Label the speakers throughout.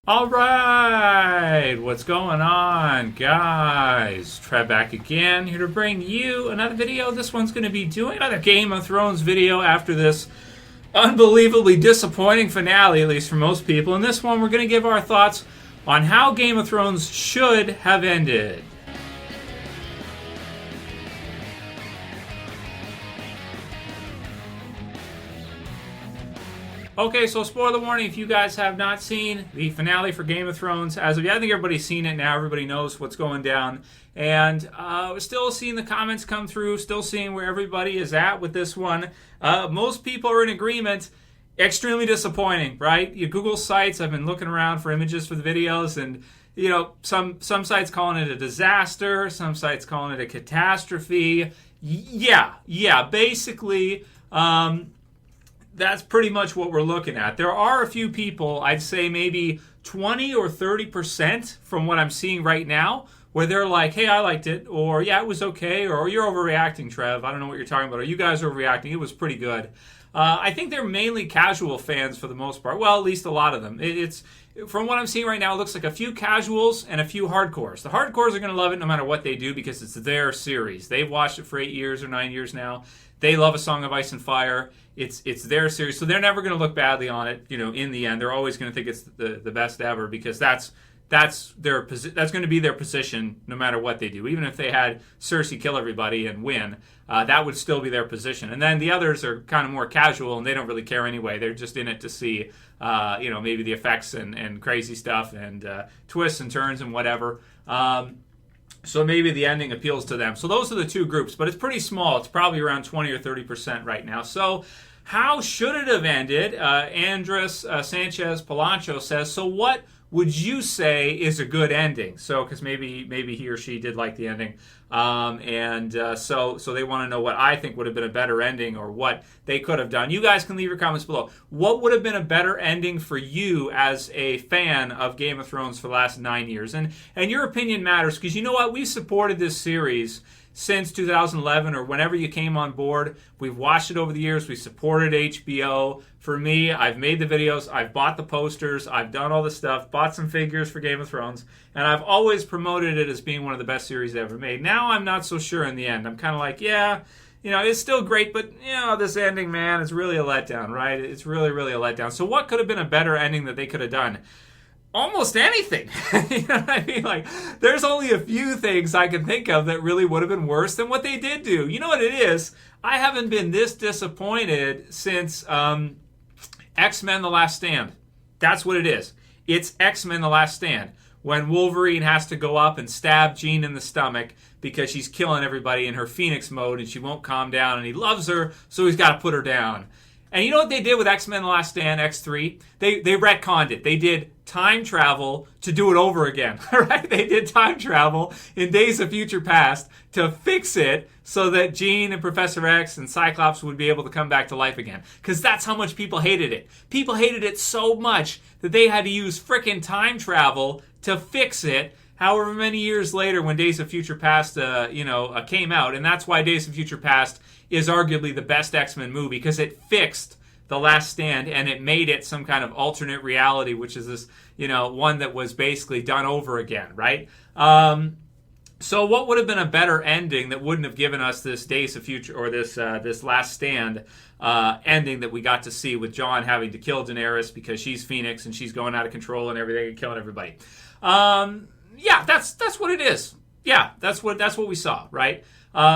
Speaker 1: All right, what's going on, guys? Trev back again, here to bring you another video. This one's going to be doing another Game of Thrones video after this unbelievably disappointing finale, at least for most people. In this one, we're going to give our thoughts on how Game of Thrones should have ended. Okay, so spoiler warning, if you guys have not seen the finale for Game of Thrones, as of yet, I think everybody's seen it now, everybody knows what's going down, and we're still seeing the comments come through, still seeing where everybody is at with this one. Most people are in agreement, extremely disappointing, right? Your Google sites, I've been looking around for images for the videos, and you know, some sites calling it a disaster, some sites calling it a catastrophe. Yeah, basically, that's pretty much what we're looking at. There are a few people, I'd say maybe 20 or 30% from what I'm seeing right now, where they're like, hey, I liked it, or yeah, it was okay, or you're overreacting, Trev. I don't know what you're talking about. Or you guys are overreacting. It was pretty good. I think they're mainly casual fans for the most part. Well, at least a lot of them. It's from what I'm seeing right now, it looks like a few casuals and a few hardcores. The hardcores are going to love it no matter what they do because it's their series. They've watched it for 8 years or 9 years now. They love A Song of Ice and Fire. It's their series, so they're never going to look badly on it. You know, in the end, they're always going to think it's the best ever because that's going to be their position no matter what they do. Even if they had Cersei kill everybody and win, that would still be their position. And then the others are kind of more casual and they don't really care anyway. They're just in it to see, maybe the effects and crazy stuff and twists and turns and whatever. So maybe the ending appeals to them. So those are the two groups, but it's pretty small. It's probably around 20 or 30% right now. So how should it have ended? Andres Sanchez Palancho says, so what would you say is a good ending? So, because maybe he or she did like the ending, so they want to know what I think would have been a better ending or what they could have done. You guys can leave your comments below. What would have been a better ending for you as a fan of Game of Thrones for the last 9 years? And your opinion matters because you know what? We've supported this series since 2011 or whenever you came on board. We've watched it over the years. We supported HBO. For me, I've made the videos. I've bought the posters. I've done all the stuff. Bought some figures for Game of Thrones. And I've always promoted it as being one of the best series ever made. Now I'm not so sure in the end. I'm kind of like, yeah, it's still great, but, this ending, man, it's really a letdown, right? It's really, really a letdown. So what could have been a better ending that they could have done? Almost anything. You know what I mean? Like, there's only a few things I can think of that really would have been worse than what they did do. You know what it is? I haven't been this disappointed since X-Men The Last Stand. That's what it is. It's X-Men The Last Stand. When Wolverine has to go up and stab Jean in the stomach because she's killing everybody in her Phoenix mode and she won't calm down and he loves her, so he's got to put her down. And you know what they did with X-Men The Last Stand, X3? They retconned it. They did time travel to do it over again. Right? They did time travel in Days of Future Past to fix it so that Jean and Professor X and Cyclops would be able to come back to life again. Because that's how much people hated it. People hated it so much that they had to use frickin' time travel to fix it however many years later when Days of Future Past came out. And that's why Days of Future Past is arguably the best X-Men movie, because it fixed The Last Stand and it made it some kind of alternate reality, which is this, one that was basically done over again, right? So what would have been a better ending that wouldn't have given us this Days of Future or this Last Stand ending that we got to see with Jon having to kill Daenerys because she's Phoenix and she's going out of control and everything and killing everybody? That's what it is. Yeah, that's what we saw, right?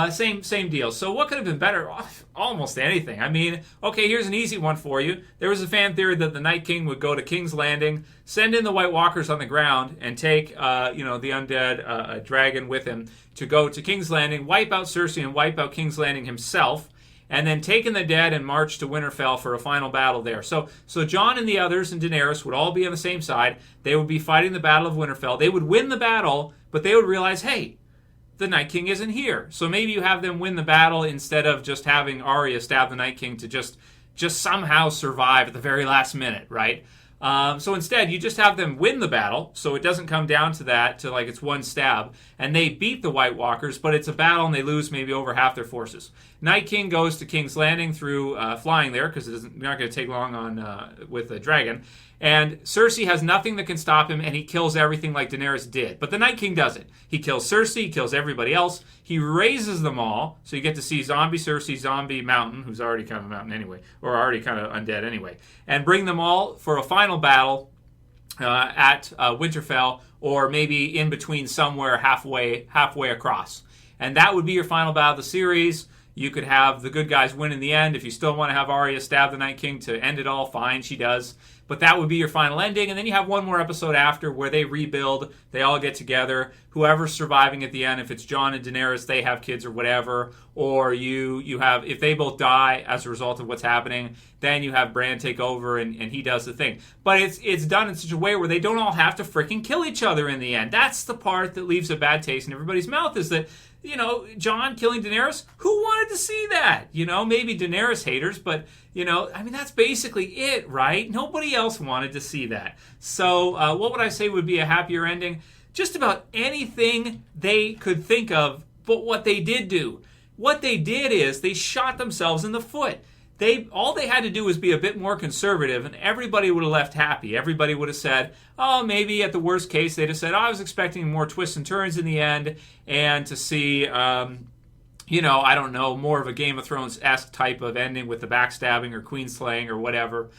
Speaker 1: Same deal. So what could have been better? Almost anything. I mean, okay, here's an easy one for you. There was a fan theory that the Night King would go to King's Landing, send in the White Walkers on the ground, and take, the undead dragon with him to go to King's Landing, wipe out Cersei and wipe out King's Landing himself, and then take in the dead and march to Winterfell for a final battle there. So Jon and the others and Daenerys would all be on the same side. They would be fighting the Battle of Winterfell. They would win the battle, but they would realize, hey, the Night King isn't here. So maybe you have them win the battle instead of just having Arya stab the Night King to just somehow survive at the very last minute, right? So instead, you just have them win the battle, so it doesn't come down to that, to like it's one stab, and they beat the White Walkers, but it's a battle and they lose maybe over half their forces. Night King goes to King's Landing through flying there, because it's not going to take long on with the dragon, And Cersei has nothing that can stop him, and he kills everything like Daenerys did. But the Night King doesn't. He kills Cersei, he kills everybody else. He raises them all, so you get to see Zombie Cersei, Zombie Mountain, who's already kind of a mountain anyway, or already kind of undead anyway, and bring them all for a final battle at Winterfell, or maybe in between somewhere halfway across. And that would be your final battle of the series. You could have the good guys win in the end. If you still want to have Arya stab the Night King to end it all, fine, she does. But that would be your final ending. And then you have one more episode after where they rebuild. They all get together. Whoever's surviving at the end, if it's Jon and Daenerys, they have kids or whatever. Or you have, if they both die as a result of what's happening, then you have Bran take over and he does the thing. But it's done in such a way where they don't all have to freaking kill each other in the end. That's the part that leaves a bad taste in everybody's mouth, is that, Jon killing Daenerys, who wanted to see that? Maybe Daenerys haters, but, that's basically it, right? Nobody else wanted to see that. So what would I say would be a happier ending? Just about anything they could think of, but what they did do. What they did is they shot themselves in the foot. All they had to do was be a bit more conservative, and everybody would have left happy. Everybody would have said, maybe at the worst case, they'd have said, I was expecting more twists and turns in the end, and to see, I don't know, more of a Game of Thrones-esque type of ending with the backstabbing or queen slaying or whatever.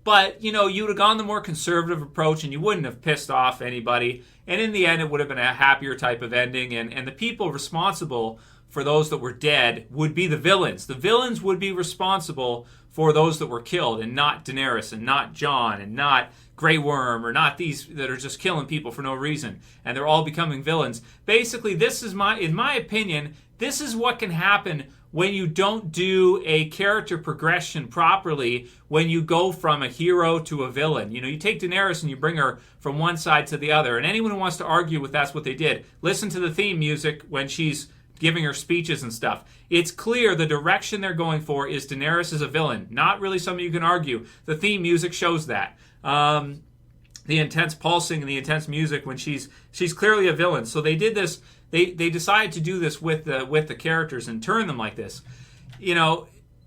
Speaker 1: But, you would have gone the more conservative approach, and you wouldn't have pissed off anybody. And in the end, it would have been a happier type of ending, and the people responsible for those that were dead would be the villains. The villains would be responsible for those that were killed, and not Daenerys, and not Jon, and not Grey Worm, or not these that are just killing people for no reason, and they're all becoming villains. Basically, in my opinion, this is what can happen when you don't do a character progression properly, when you go from a hero to a villain. You take Daenerys and you bring her from one side to the other, and anyone who wants to argue with that's what they did, listen to the theme music when she's giving her speeches and stuff. It's clear the direction they're going for is Daenerys is a villain. Not really something you can argue. The theme music shows that. The intense pulsing and the intense music when she's clearly a villain. So they did this. They decided to do this with the characters and turn them like this.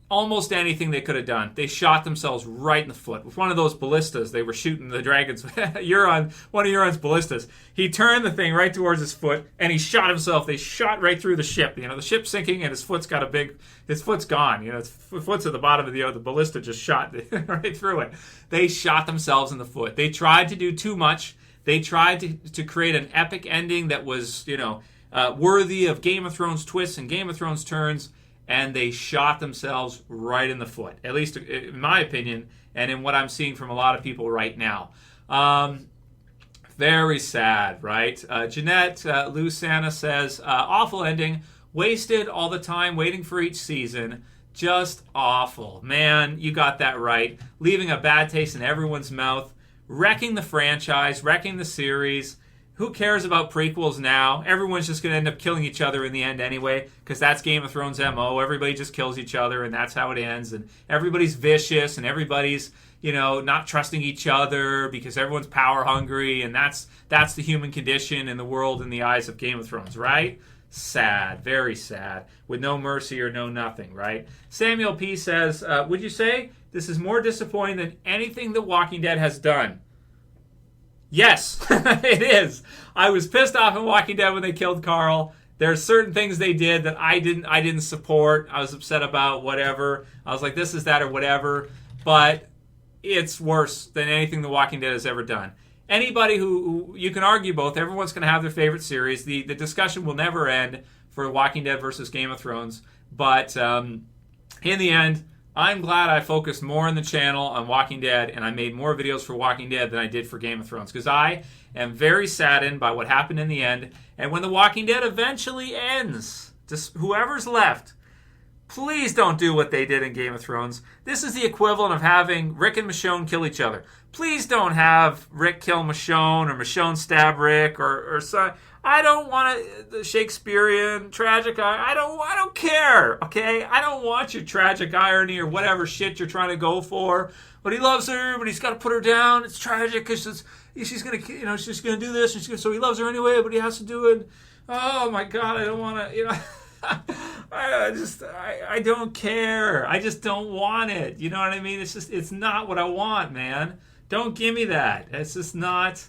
Speaker 1: Almost anything they could have done. They shot themselves right in the foot. With one of those ballistas, they were shooting the dragons. One of Euron's ballistas. He turned the thing right towards his foot, and he shot himself. They shot right through the ship. The ship's sinking, and his foot's gone. His foot's at the bottom of the ballista just shot right through it. They shot themselves in the foot. They tried to do too much. They tried to create an epic ending that was, worthy of Game of Thrones twists and Game of Thrones turns, and they shot themselves right in the foot, at least in my opinion, and in what I'm seeing from a lot of people right now. Very sad, right? Jeanette Lou Santa says, awful ending, wasted all the time waiting for each season, just awful. Man, you got that right. Leaving a bad taste in everyone's mouth, wrecking the franchise, wrecking the series. Who cares about prequels now? Everyone's just going to end up killing each other in the end anyway, because that's Game of Thrones MO. Everybody just kills each other, and that's how it ends. And everybody's vicious, and everybody's, not trusting each other because everyone's power hungry, and that's the human condition in the world in the eyes of Game of Thrones, right? Sad, very sad, with no mercy or no nothing, right? Samuel P. says, would you say this is more disappointing than anything The Walking Dead has done? Yes, it is. I was pissed off in Walking Dead when they killed Carl. There's certain things they did that I didn't support. I was upset about, whatever. I was like, this is that or whatever. But it's worse than anything The Walking Dead has ever done. Anybody who you can argue both, everyone's going to have their favorite series. The discussion will never end for Walking Dead versus Game of Thrones. But in the end, I'm glad I focused more on the channel on Walking Dead, and I made more videos for Walking Dead than I did for Game of Thrones, because I am very saddened by what happened in the end. And when The Walking Dead eventually ends, just whoever's left, please don't do what they did in Game of Thrones. This is the equivalent of having Rick and Michonne kill each other. Please don't have Rick kill Michonne or Michonne stab Rick or so. I don't want the Shakespearean tragic. I don't care. Okay, I don't want your tragic irony or whatever shit you're trying to go for. But he loves her, but he's got to put her down. It's tragic because she's gonna do this. So he loves her anyway, but he has to do it. Oh my God, I don't want to. I don't care. I just don't want it. You know what I mean? It's not what I want, man. Don't give me that. It's just not.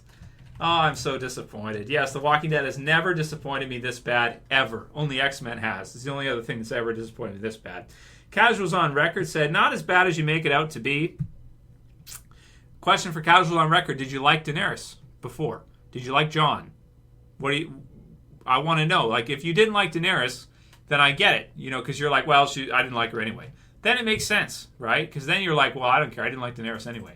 Speaker 1: Oh, I'm so disappointed. Yes, The Walking Dead has never disappointed me this bad, ever. Only X-Men has. It's the only other thing that's ever disappointed me this bad. Casuals on Record said, not as bad as you make it out to be. Question for Casuals on Record, did you like Daenerys before? Did you like Jon? I want to know. Like, if you didn't like Daenerys, then I get it. Because you're like, well, I didn't like her anyway. Then it makes sense, right? Because then you're like, well, I don't care. I didn't like Daenerys anyway.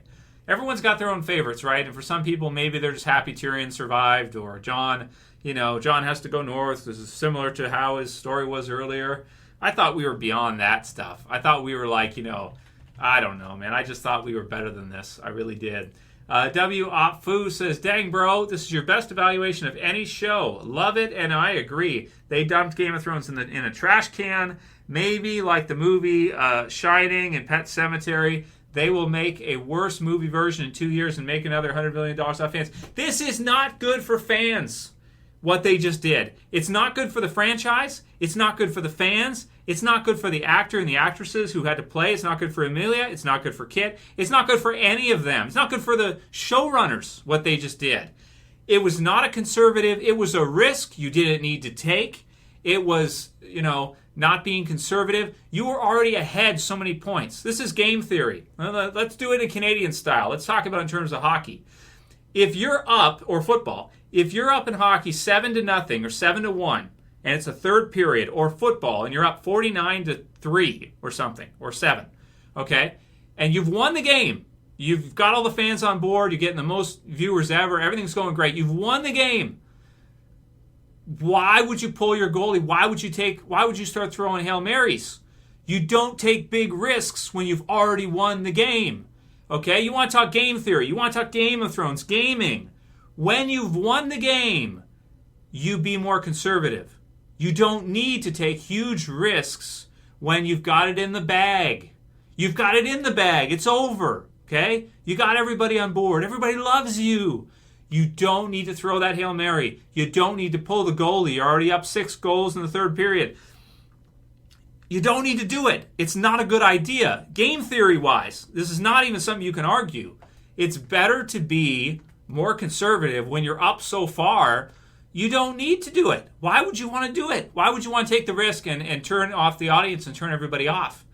Speaker 1: Everyone's got their own favorites, right? And for some people, maybe they're just happy Tyrion survived, or Jon has to go north. This is similar to how his story was earlier. I thought we were beyond that stuff. I thought we were like, I don't know, man. I just thought we were better than this. I really did. W. Opfu says, dang, bro, this is your best evaluation of any show. Love it, and I agree. They dumped Game of Thrones in a trash can. Maybe like the movie Shining and Pet Sematary, they will make a worse movie version in 2 years and make another $100 million off fans. This is not good for fans, what they just did. It's not good for the franchise. It's not good for the fans. It's not good for the actor and the actresses who had to play. It's not good for Emilia. It's not good for Kit. It's not good for any of them. It's not good for the showrunners, what they just did. It was not a conservative. It was a risk you didn't need to take. It was, not being conservative. You were already ahead so many points. This is game theory. Let's do it in Canadian style. Let's talk about it in terms of hockey. If you're up, or football, if you're up in hockey 7-0 or 7-1, and it's a third period, or football, and you're up 49-3 or something, or 7, okay? And you've won the game. You've got all the fans on board. You're getting the most viewers ever. Everything's going great. You've won the game. Why would you pull your goalie? Why would you start throwing Hail Marys? You don't take big risks when you've already won the game. Okay? You want to talk game theory. You want to talk Game of Thrones, gaming. When you've won the game, you be more conservative. You don't need to take huge risks when you've got it in the bag. You've got it in the bag. It's over. Okay? You got everybody on board. Everybody loves you. You don't need to throw that Hail Mary. You don't need to pull the goalie. You're already up 6 goals in the third period. You don't need to do it. It's not a good idea. Game theory-wise, this is not even something you can argue. It's better to be more conservative when you're up so far. You don't need to do it. Why would you want to do it? Why would you want to take the risk and turn off the audience and turn everybody off?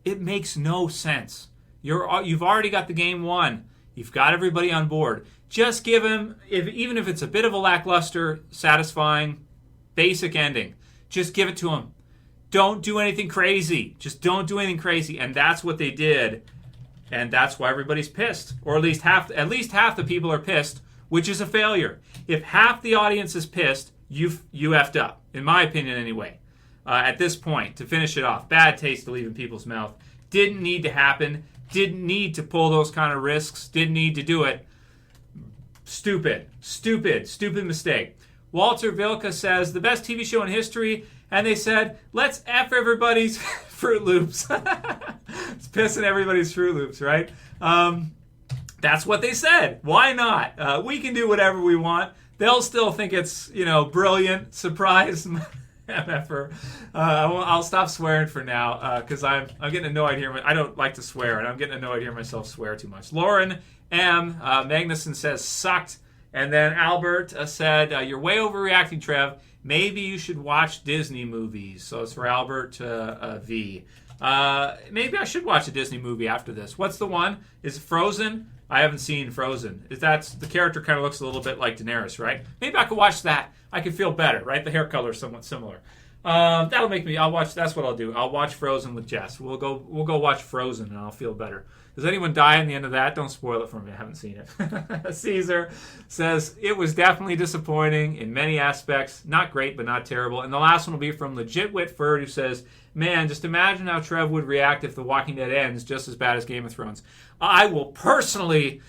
Speaker 1: It makes no sense. You've already got the game won. You've got everybody on board. Just give him, even if it's a bit of a lackluster, satisfying, basic ending, just give it to him. Don't do anything crazy. Just don't do anything crazy. And that's what they did. And that's why everybody's pissed. Or at least half the people are pissed, which is a failure. If half the audience is pissed, you effed up, in my opinion anyway. At this point, to finish it off, bad taste to leave in people's mouth. Didn't need to happen. Didn't need to pull those kind of risks. Didn't need to do it. Stupid mistake. Walter Vilka says, the best TV show in history, and they said, let's F everybody's Fruit Loops. It's pissing everybody's Fruit Loops, right? That's what they said. Why not? We can do whatever we want. They'll still think it's, brilliant. Surprise. MFer. I'll stop swearing for now because I'm getting annoyed here. I don't like to swear, and I'm getting annoyed hearing myself swear too much. Lauren M. Magnuson says, sucked. And then Albert said, you're way overreacting, Trev. Maybe you should watch Disney movies. So it's for Albert V. Maybe I should watch a Disney movie after this. What's the one? Is it Frozen? I haven't seen Frozen. That's the character kind of looks a little bit like Daenerys, right? Maybe I could watch that. I could feel better, right? The hair color is somewhat similar. That'll make me. That's what I'll do. I'll watch Frozen with Jess. We'll go watch Frozen, and I'll feel better. Does anyone die in the end of that? Don't spoil it for me. I haven't seen it. Caesar says, it was definitely disappointing in many aspects. Not great, but not terrible. And the last one will be from Legit Whitford, who says, man, just imagine how Trev would react if The Walking Dead ends just as bad as Game of Thrones. I will personally...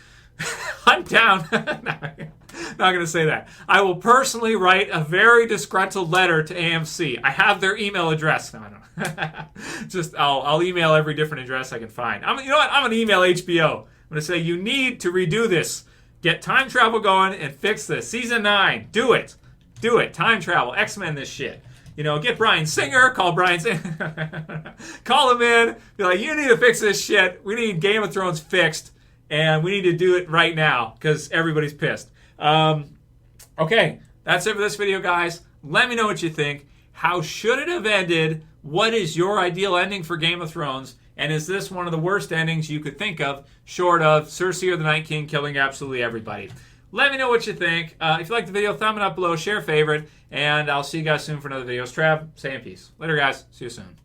Speaker 1: I'm down. Not going to say that. I will personally write a very disgruntled letter to AMC. I have their email address. No, I don't. Just I'll email every different address I can find. You know what? I'm going to email HBO. I'm going to say, you need to redo this. Get time travel going and fix this. Season 9. Do it. Do it. Time travel. X-Men this shit. Get Bryan Singer. Call Bryan Singer. Call him in. Be like, you need to fix this shit. We need Game of Thrones fixed. and we need to do it right now because everybody's pissed. Okay, that's it for this video, guys. Let me know what you think. How should it have ended? What is your ideal ending for Game of Thrones? And is this one of the worst endings you could think of, short of Cersei or the Night King killing absolutely everybody? Let me know what you think. If you like the video, thumb it up below, share, favorite, and I'll see you guys soon for another video. Trav, saying peace. Later, guys. See you soon.